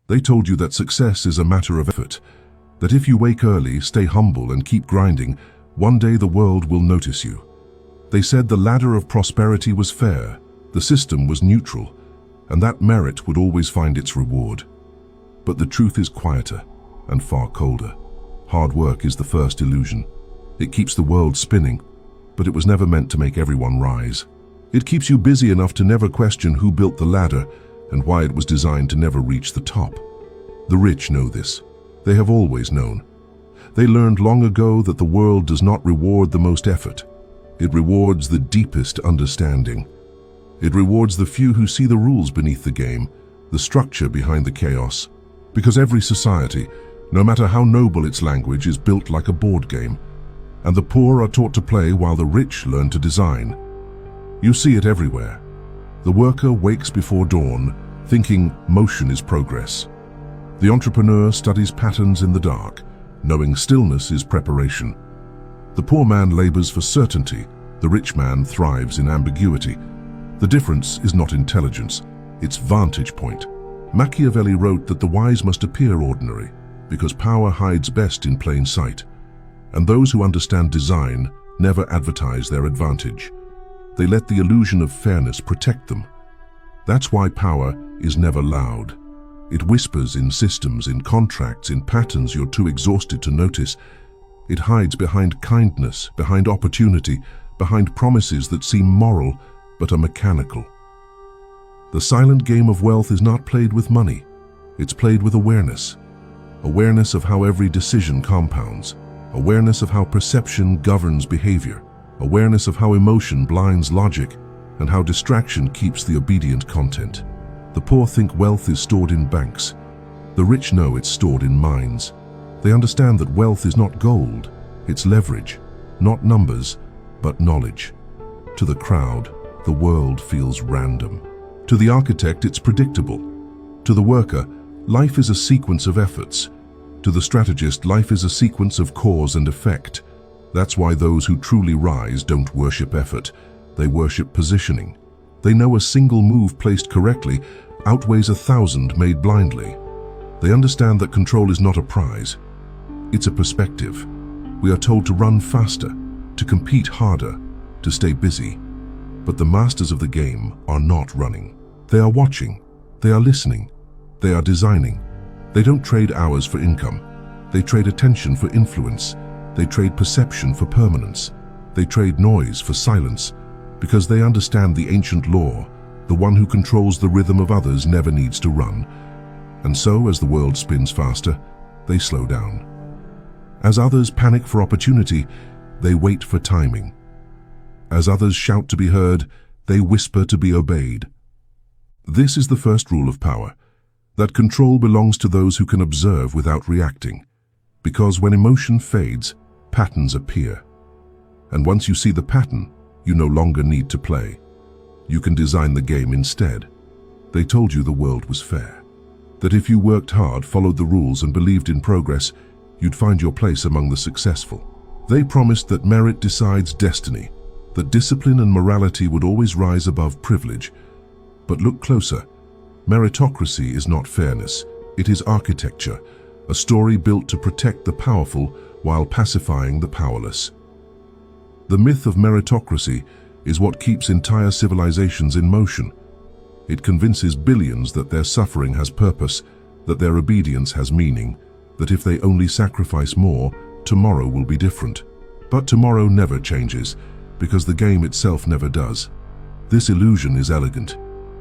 They told you that success is a matter of effort, that if you wake early, stay humble and keep grinding, one day the world will notice you. They said the ladder of prosperity was fair, the system was neutral, and that merit would always find its reward. But the truth is quieter and far colder. Hard work is the first illusion. It keeps the world spinning, but it was never meant to make everyone rise. It keeps you busy enough to never question who built the ladder and why it was designed to never reach the top. The rich know this. They have always known. They learned long ago that the world does not reward the most effort. It rewards the deepest understanding. It rewards the few who see the rules beneath the game, the structure behind the chaos. Because every society, no matter how noble its language, is built like a board game, and the poor are taught to play while the rich learn to design. You see it everywhere. The worker wakes before dawn, thinking motion is progress. The entrepreneur studies patterns in the dark, knowing stillness is preparation. The poor man labors for certainty, the rich man thrives in ambiguity. The difference is not intelligence, it's vantage point. Machiavelli wrote that the wise must appear ordinary, because power hides best in plain sight. And those who understand design never advertise their advantage. They let the illusion of fairness protect them. That's why power is never loud. It whispers in systems, in contracts, in patterns you're too exhausted to notice. It hides behind kindness, behind opportunity, behind promises that seem moral but are mechanical. The silent game of wealth is not played with money. It's played with awareness. Awareness of how every decision compounds. Awareness of how perception governs behavior. Awareness of how emotion blinds logic and how distraction keeps the obedient content. The poor think wealth is stored in banks. The rich know it's stored in minds. They understand that wealth is not gold, it's leverage, not numbers, but knowledge. To the crowd, the world feels random. To the architect, it's predictable. To the worker, life is a sequence of efforts. To the strategist, life is a sequence of cause and effect. That's why those who truly rise don't worship effort, they worship positioning. They know a single move placed correctly outweighs 1,000 made blindly. They understand that control is not a prize. It's a perspective. We are told to run faster, to compete harder, to stay busy. But the masters of the game are not running. They are watching. They are listening. They are designing. They don't trade hours for income. They trade attention for influence. They trade perception for permanence. They trade noise for silence, because they understand the ancient law: the one who controls the rhythm of others never needs to run. And so, as the world spins faster, they slow down. As others panic for opportunity, they wait for timing. As others shout to be heard, they whisper to be obeyed. This is the first rule of power, that control belongs to those who can observe without reacting. Because when emotion fades, patterns appear. And once you see the pattern, you no longer need to play. You can design the game instead. They told you the world was fair. That if you worked hard, followed the rules, and believed in progress, you'd find your place among the successful. They promised that merit decides destiny, that discipline and morality would always rise above privilege. But look closer. Meritocracy is not fairness. It is architecture, a story built to protect the powerful while pacifying the powerless. The myth of meritocracy is what keeps entire civilizations in motion. It convinces billions that their suffering has purpose, that their obedience has meaning, that if they only sacrifice more, tomorrow will be different. But tomorrow never changes, because the game itself never does. This illusion is elegant.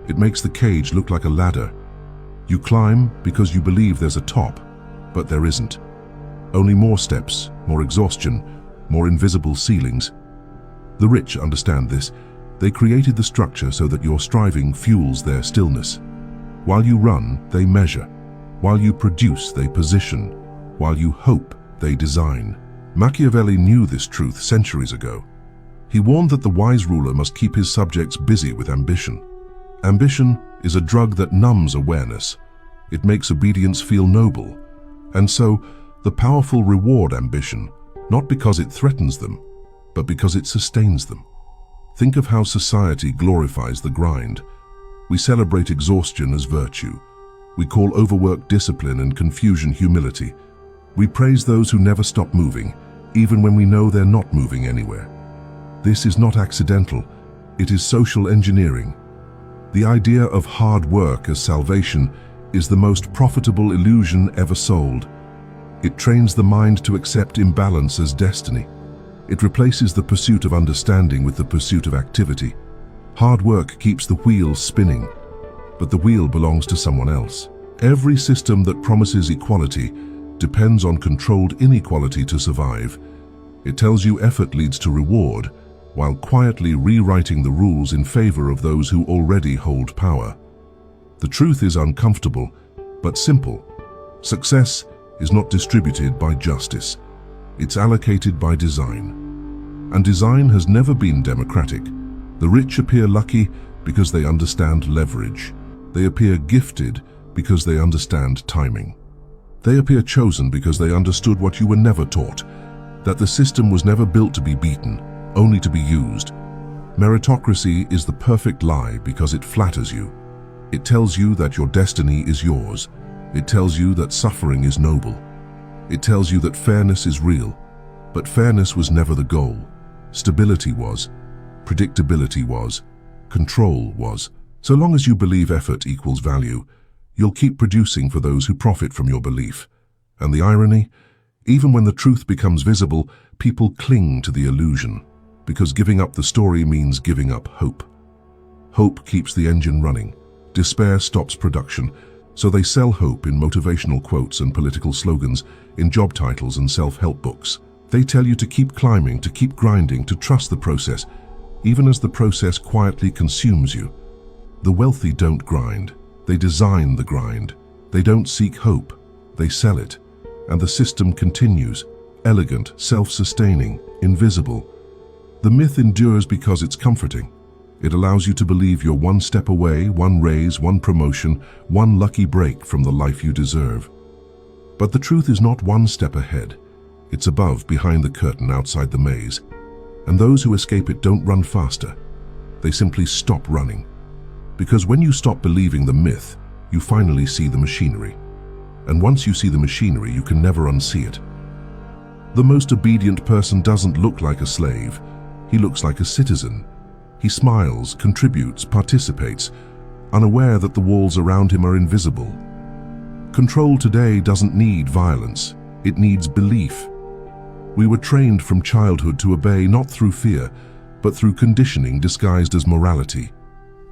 It makes the cage look like a ladder. You climb because you believe there's a top, but there isn't. Only more steps, more exhaustion, more invisible ceilings. The rich understand this. They created the structure so that your striving fuels their stillness. While you run, they measure. While you produce, they position. While you hope, they design. Machiavelli knew this truth centuries ago. He warned that the wise ruler must keep his subjects busy with ambition. Ambition is a drug that numbs awareness. It makes obedience feel noble. And so, the powerful reward ambition, not because it threatens them, but because it sustains them. Think of how society glorifies the grind. We celebrate exhaustion as virtue. We call overwork discipline and confusion humility. We praise those who never stop moving, even when we know they're not moving anywhere. This is not accidental, it is social engineering. The idea of hard work as salvation is the most profitable illusion ever sold. It trains the mind to accept imbalance as destiny. It replaces the pursuit of understanding with the pursuit of activity. Hard work keeps the wheel spinning, but the wheel belongs to someone else. Every system that promises equality depends on controlled inequality to survive. It tells you effort leads to reward, while quietly rewriting the rules in favor of those who already hold power. The truth is uncomfortable, but simple. Success is not distributed by justice. It's allocated by design. And design has never been democratic. The rich appear lucky because they understand leverage. They appear gifted because they understand timing. They appear chosen because they understood what you were never taught, that the system was never built to be beaten, only to be used. Meritocracy is the perfect lie because it flatters you. It tells you that your destiny is yours. It tells you that suffering is noble. It tells you that fairness is real. But fairness was never the goal. Stability was. Predictability was. Control was. So long as you believe effort equals value, you'll keep producing for those who profit from your belief. And the irony? Even when the truth becomes visible, people cling to the illusion, because giving up the story means giving up hope. Hope keeps the engine running. Despair stops production, so they sell hope in motivational quotes and political slogans, in job titles and self-help books. They tell you to keep climbing, to keep grinding, to trust the process, even as the process quietly consumes you. The wealthy don't grind. They design the grind. They don't seek hope. They sell it. And the system continues, elegant, self-sustaining, invisible. The myth endures because it's comforting. It allows you to believe you're one step away, one raise, one promotion, one lucky break from the life you deserve. But the truth is not one step ahead. It's above, behind the curtain, outside the maze. And those who escape it don't run faster. They simply stop running. Because when you stop believing the myth, you finally see the machinery. And once you see the machinery, you can never unsee it. The most obedient person doesn't look like a slave. He looks like a citizen. He smiles, contributes, participates, unaware that the walls around him are invisible. Control today doesn't need violence. It needs belief. We were trained from childhood to obey not through fear, but through conditioning disguised as morality.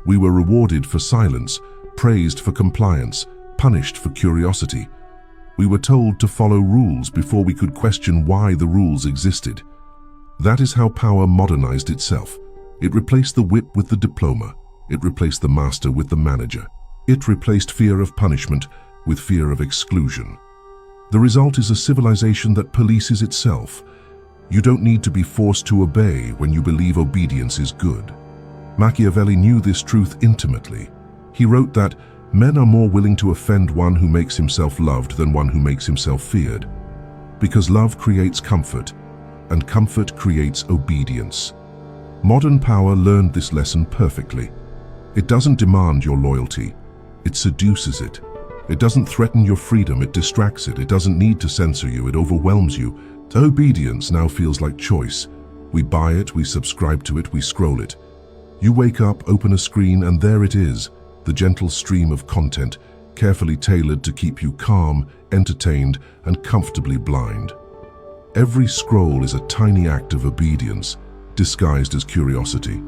We were rewarded for silence, praised for compliance, punished for curiosity. We were told to follow rules before we could question why the rules existed. That is how power modernized itself. It replaced the whip with the diploma. It replaced the master with the manager. It replaced fear of punishment with fear of exclusion. The result is a civilization that polices itself. You don't need to be forced to obey when you believe obedience is good. Machiavelli knew this truth intimately. He wrote that men are more willing to offend one who makes himself loved than one who makes himself feared. Because love creates comfort, and comfort creates obedience. Modern power learned this lesson perfectly. It doesn't demand your loyalty. It seduces it. It doesn't threaten your freedom, it distracts it. It doesn't need to censor you, it overwhelms you. Obedience now feels like choice. We buy it, we subscribe to it, we scroll it. You wake up, open a screen, and there it is, the gentle stream of content, carefully tailored to keep you calm, entertained, and comfortably blind. Every scroll is a tiny act of obedience, disguised as curiosity.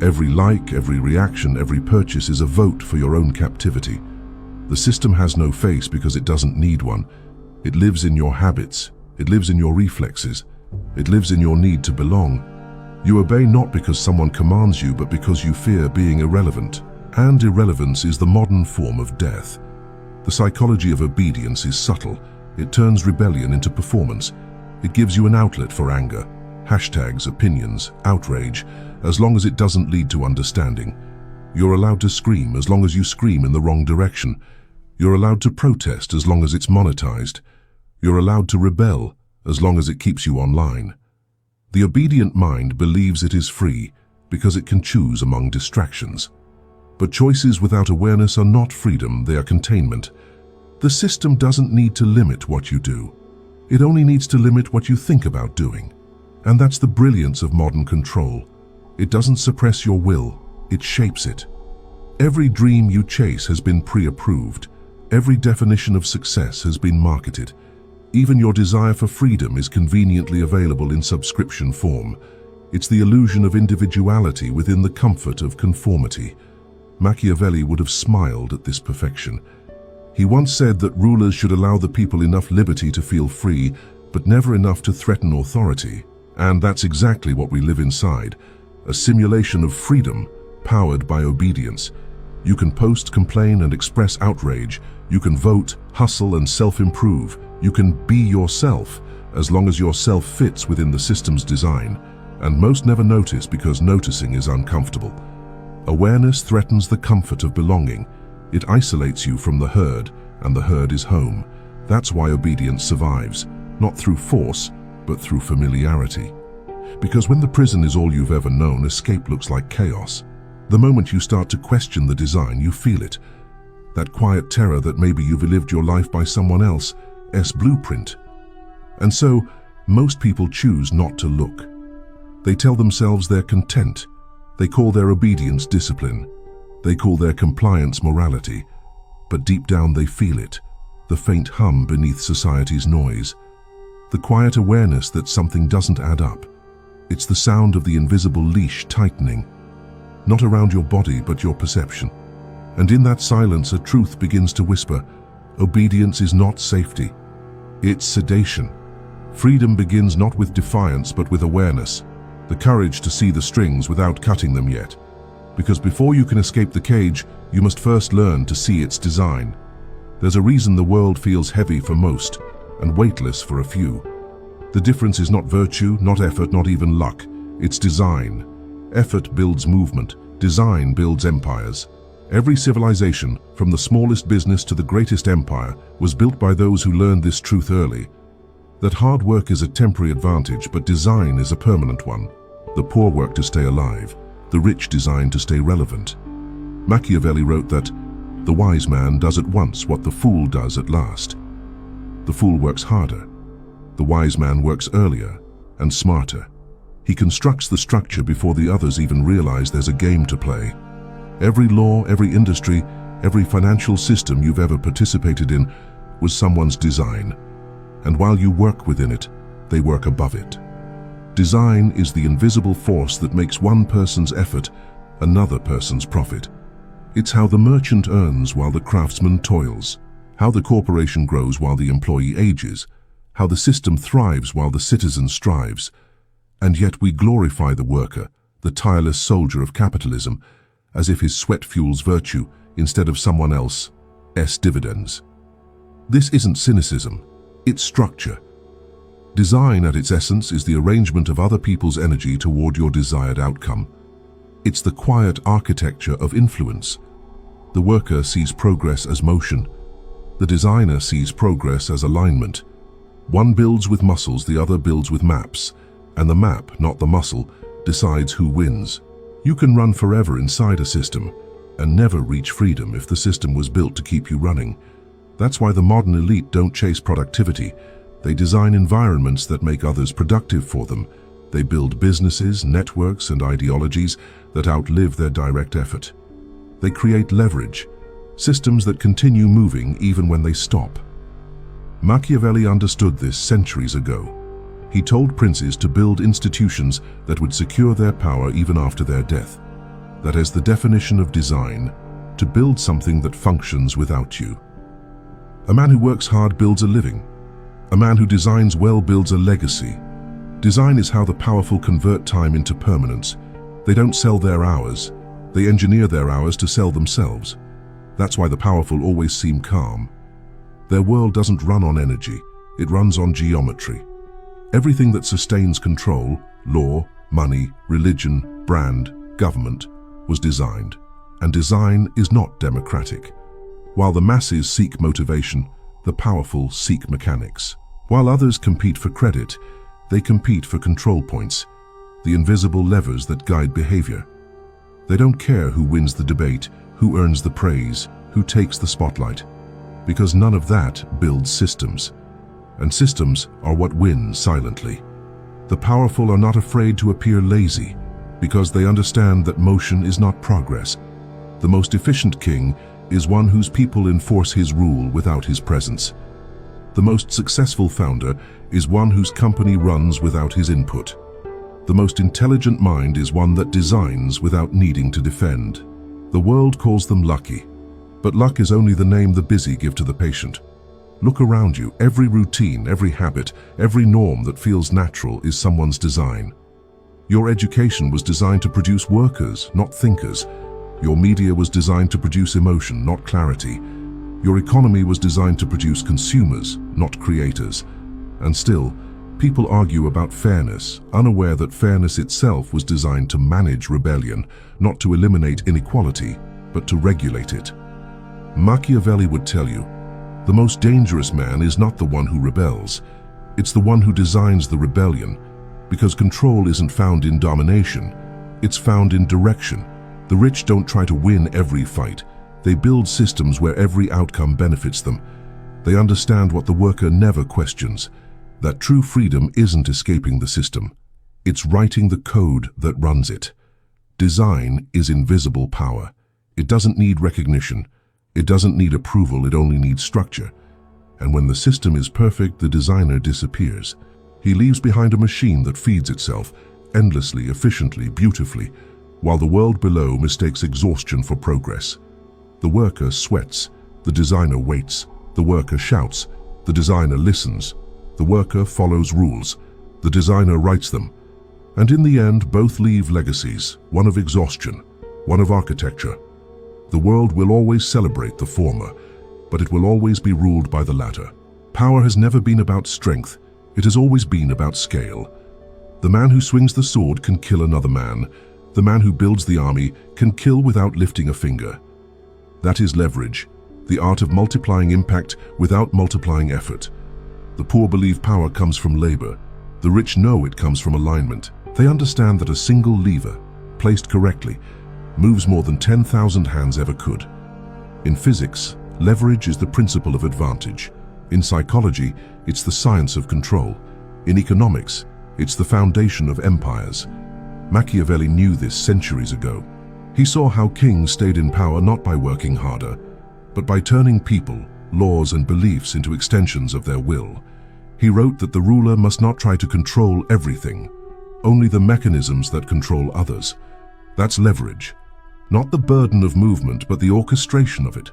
Every like, every reaction, every purchase is a vote for your own captivity. The system has no face because it doesn't need one. It lives in your habits. It lives in your reflexes. It lives in your need to belong. You obey not because someone commands you, but because you fear being irrelevant. And irrelevance is the modern form of death. The psychology of obedience is subtle. It turns rebellion into performance. It gives you an outlet for anger, hashtags, opinions, outrage, as long as it doesn't lead to understanding. You're allowed to scream as long as you scream in the wrong direction. You're allowed to protest as long as it's monetized. You're allowed to rebel as long as it keeps you online. The obedient mind believes it is free because it can choose among distractions. But choices without awareness are not freedom, they are containment. The system doesn't need to limit what you do. It only needs to limit what you think about doing. And that's the brilliance of modern control. It doesn't suppress your will, it shapes it. Every dream you chase has been pre-approved. Every definition of success has been marketed. Even your desire for freedom is conveniently available in subscription form. It's the illusion of individuality within the comfort of conformity. Machiavelli would have smiled at this perfection. He once said that rulers should allow the people enough liberty to feel free, but never enough to threaten authority. And that's exactly what we live inside, a simulation of freedom powered by obedience. You can post, complain, and express outrage. You can vote, hustle, and self-improve. You can be yourself, as long as yourself fits within the system's design. And most never notice because noticing is uncomfortable. Awareness threatens the comfort of belonging. It isolates you from the herd, and the herd is home. That's why obedience survives, not through force, but through familiarity. Because when the prison is all you've ever known, escape looks like chaos. The moment you start to question the design, you feel it. That quiet terror that maybe you've lived your life by someone else's blueprint. And so, most people choose not to look. They tell themselves they're content. They call their obedience discipline. They call their compliance morality. But deep down they feel it, the faint hum beneath society's noise. The quiet awareness that something doesn't add up. It's the sound of the invisible leash tightening. Not around your body, but your perception. And in that silence, a truth begins to whisper. Obedience is not safety. It's sedation. Freedom begins not with defiance, but with awareness. The courage to see the strings without cutting them yet. Because before you can escape the cage, you must first learn to see its design. There's a reason the world feels heavy for most, and weightless for a few. The difference is not virtue, not effort, not even luck. It's design. Effort builds movement. Design builds empires. Every civilization, from the smallest business to the greatest empire, was built by those who learned this truth early. That hard work is a temporary advantage, but design is a permanent one. The poor work to stay alive. The rich design to stay relevant. Machiavelli wrote that, "The wise man does at once what the fool does at last." The fool works harder. The wise man works earlier and smarter. He constructs the structure before the others even realize there's a game to play. Every law, every industry, every financial system you've ever participated in was someone's design. And while you work within it, they work above it. Design is the invisible force that makes one person's effort another person's profit. It's how the merchant earns while the craftsman toils, how the corporation grows while the employee ages, how the system thrives while the citizen strives. And yet we glorify the worker, the tireless soldier of capitalism, as if his sweat fuels virtue instead of someone else's dividends. This isn't cynicism, it's structure. Design at its essence is the arrangement of other people's energy toward your desired outcome. It's the quiet architecture of influence. The worker sees progress as motion. The designer sees progress as alignment. One builds with muscles, the other builds with maps. And the map, not the muscle, decides who wins. You can run forever inside a system and never reach freedom if the system was built to keep you running. That's why the modern elite don't chase productivity. They design environments that make others productive for them. They build businesses, networks, and ideologies that outlive their direct effort. They create leverage, systems that continue moving even when they stop. Machiavelli understood this centuries ago. He told princes to build institutions that would secure their power even after their death. That is the definition of design, to build something that functions without you. A man who works hard builds a living. A man who designs well builds a legacy. Design is how the powerful convert time into permanence. They don't sell their hours. They engineer their hours to sell themselves. That's why the powerful always seem calm. Their world doesn't run on energy. It runs on geometry. Everything that sustains control, law, money, religion, brand, government, was designed. And design is not democratic. While the masses seek motivation, the powerful seek mechanics. While others compete for credit, they compete for control points, the invisible levers that guide behavior. They don't care who wins the debate, Who earns the praise? Who takes the spotlight? Because none of that builds systems. And systems are what win silently. The powerful are not afraid to appear lazy, because they understand that motion is not progress. The most efficient king is one whose people enforce his rule without his presence. The most successful founder is one whose company runs without his input. The most intelligent mind is one that designs without needing to defend. The world calls them lucky, but luck is only the name the busy give to the patient. Look around you. Every routine, every habit, every norm that feels natural is someone's design. Your education was designed to produce workers, not thinkers. Your media was designed to produce emotion, not clarity. Your economy was designed to produce consumers, not creators. And still, people argue about fairness, unaware that fairness itself was designed to manage rebellion, not to eliminate inequality, but to regulate it. Machiavelli would tell you, the most dangerous man is not the one who rebels. It's the one who designs the rebellion, because control isn't found in domination. It's found in direction. The rich don't try to win every fight. They build systems where every outcome benefits them. They understand what the worker never questions, that true freedom isn't escaping the system. It's writing the code that runs it. Design is invisible power. It doesn't need recognition. It doesn't need approval, it only needs structure. And when the system is perfect, the designer disappears. He leaves behind a machine that feeds itself, endlessly, efficiently, beautifully, while the world below mistakes exhaustion for progress. The worker sweats, the designer waits. The worker shouts, the designer listens. The worker follows rules, the designer writes them. And in the end, both leave legacies, one of exhaustion, one of architecture. The world will always celebrate the former, but it will always be ruled by the latter. Power has never been about strength, it has always been about scale. The man who swings the sword can kill another man. The man who builds the army can kill without lifting a finger. That is leverage, the art of multiplying impact without multiplying effort. The poor believe power comes from labor. The rich know it comes from alignment. They understand that a single lever, placed correctly, moves more than 10,000 hands ever could. In physics, leverage is the principle of advantage. In psychology, it's the science of control. In economics, it's the foundation of empires. Machiavelli knew this centuries ago. He saw how kings stayed in power not by working harder, but by turning people, laws and beliefs into extensions of their will. He wrote that the ruler must not try to control everything, only the mechanisms that control others. That's leverage. Not the burden of movement, but the orchestration of it.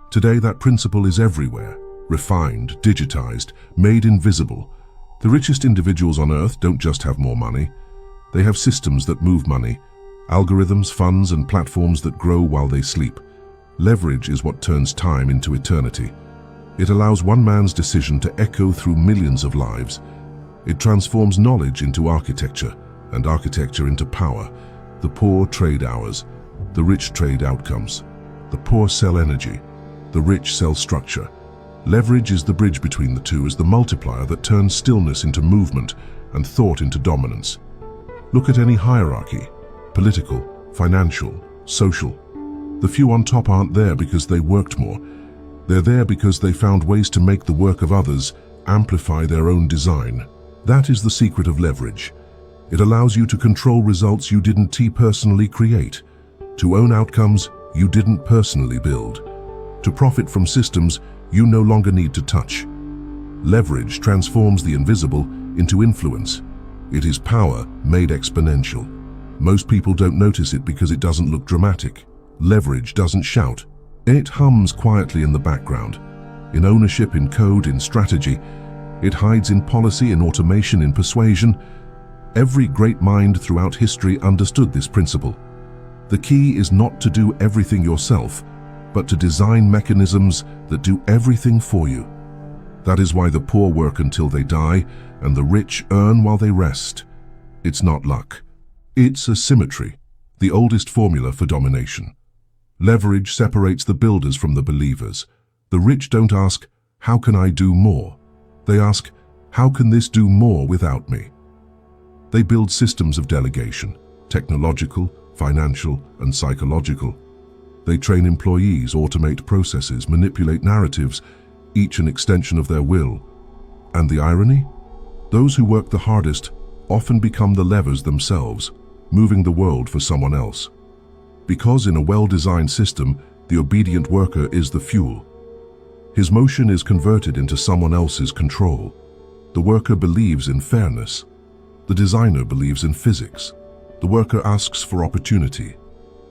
Today, that principle is everywhere, refined, digitized, made invisible. The richest individuals on earth don't just have more money. They have systems that move money, algorithms, funds, and platforms that grow while they sleep. Leverage is what turns time into eternity. It allows one man's decision to echo through millions of lives. It transforms knowledge into architecture, and architecture into power. The poor trade hours. The rich trade outcomes. The poor sell energy. The rich sell structure. Leverage is the bridge between the two, as the multiplier that turns stillness into movement and thought into dominance. Look at any hierarchy, political, financial, social. The few on top aren't there because they worked more. They're there because they found ways to make the work of others amplify their own design. That is the secret of leverage. It allows you to control results you didn't personally create, to own outcomes you didn't personally build, to profit from systems you no longer need to touch. Leverage transforms the invisible into influence. It is power made exponential. Most people don't notice it because it doesn't look dramatic. Leverage doesn't shout. It hums quietly in the background. In ownership, in code, in strategy. It hides in policy, in automation, in persuasion. Every great mind throughout history understood this principle. The key is not to do everything yourself, but to design mechanisms that do everything for you. That is why the poor work until they die, and the rich earn while they rest. It's not luck. It's a symmetry, the oldest formula for domination. Leverage separates the builders from the believers. The rich don't ask, how can I do more? They ask, how can this do more without me? They build systems of delegation, technological, financial, and psychological. They train employees, automate processes, manipulate narratives, each an extension of their will. And the irony? Those who work the hardest often become the levers themselves, moving the world for someone else. Because in a well-designed system, the obedient worker is the fuel. His motion is converted into someone else's control. The worker believes in fairness. The designer believes in physics. The worker asks for opportunity.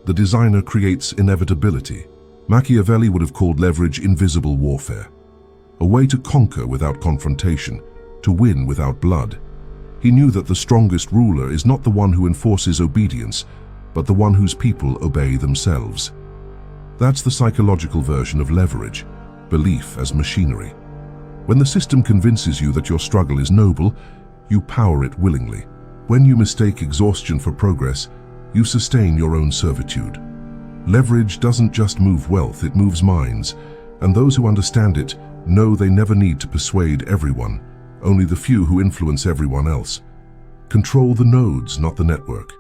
The designer creates inevitability. Machiavelli would have called leverage invisible warfare, a way to conquer without confrontation, to win without blood. He knew that the strongest ruler is not the one who enforces obedience, but the one whose people obey themselves. That's the psychological version of leverage, belief as machinery. When the system convinces you that your struggle is noble, you power it willingly. When you mistake exhaustion for progress, you sustain your own servitude. Leverage doesn't just move wealth, it moves minds, and those who understand it know they never need to persuade everyone, only the few who influence everyone else. Control the nodes, not the network.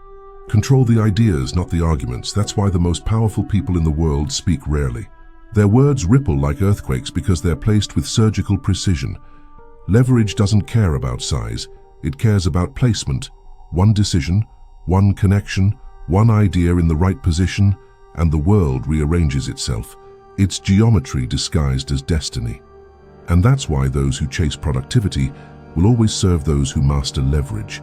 Control the ideas, not the arguments. That's why the most powerful people in the world speak rarely. Their words ripple like earthquakes because they're placed with surgical precision. Leverage doesn't care about size, it cares about placement. One decision, one connection, one idea in the right position, and the world rearranges itself. It's geometry disguised as destiny. And that's why those who chase productivity will always serve those who master leverage.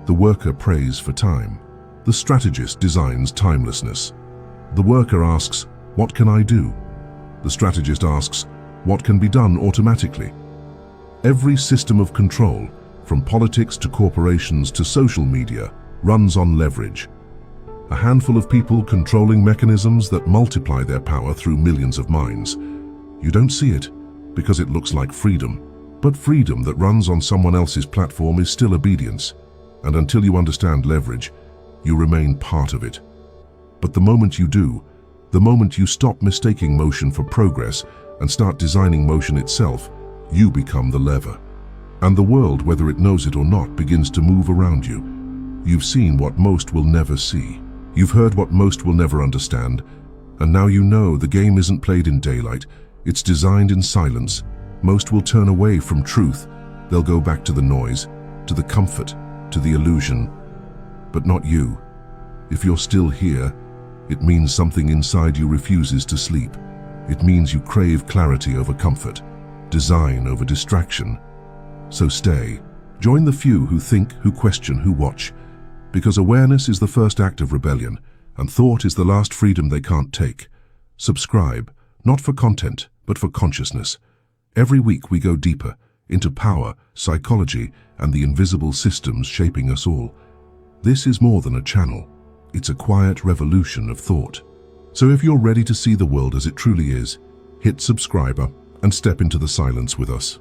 The worker prays for time. The strategist designs timelessness. The worker asks, "What can I do?" The strategist asks, "What can be done automatically?" Every system of control, from politics to corporations to social media, runs on leverage. A handful of people controlling mechanisms that multiply their power through millions of minds. You don't see it because it looks like freedom. But freedom that runs on someone else's platform is still obedience. And until you understand leverage, you remain part of it. But the moment you do, the moment you stop mistaking motion for progress and start designing motion itself, you become the lever. And the world, whether it knows it or not, begins to move around you. You've seen what most will never see. You've heard what most will never understand. And now you know the game isn't played in daylight, it's designed in silence. Most will turn away from truth. They'll go back to the noise, to the comfort, to the illusion. But not you. If you're still here, it means something inside you refuses to sleep. It means you crave clarity over comfort, design over distraction. So stay. Join the few who think, who question, who watch. Because awareness is the first act of rebellion, and thought is the last freedom they can't take. Subscribe, not for content, but for consciousness. Every week we go deeper into power, psychology, and the invisible systems shaping us all. This is more than a channel. It's a quiet revolution of thought. So if you're ready to see the world as it truly is, hit subscribe and step into the silence with us.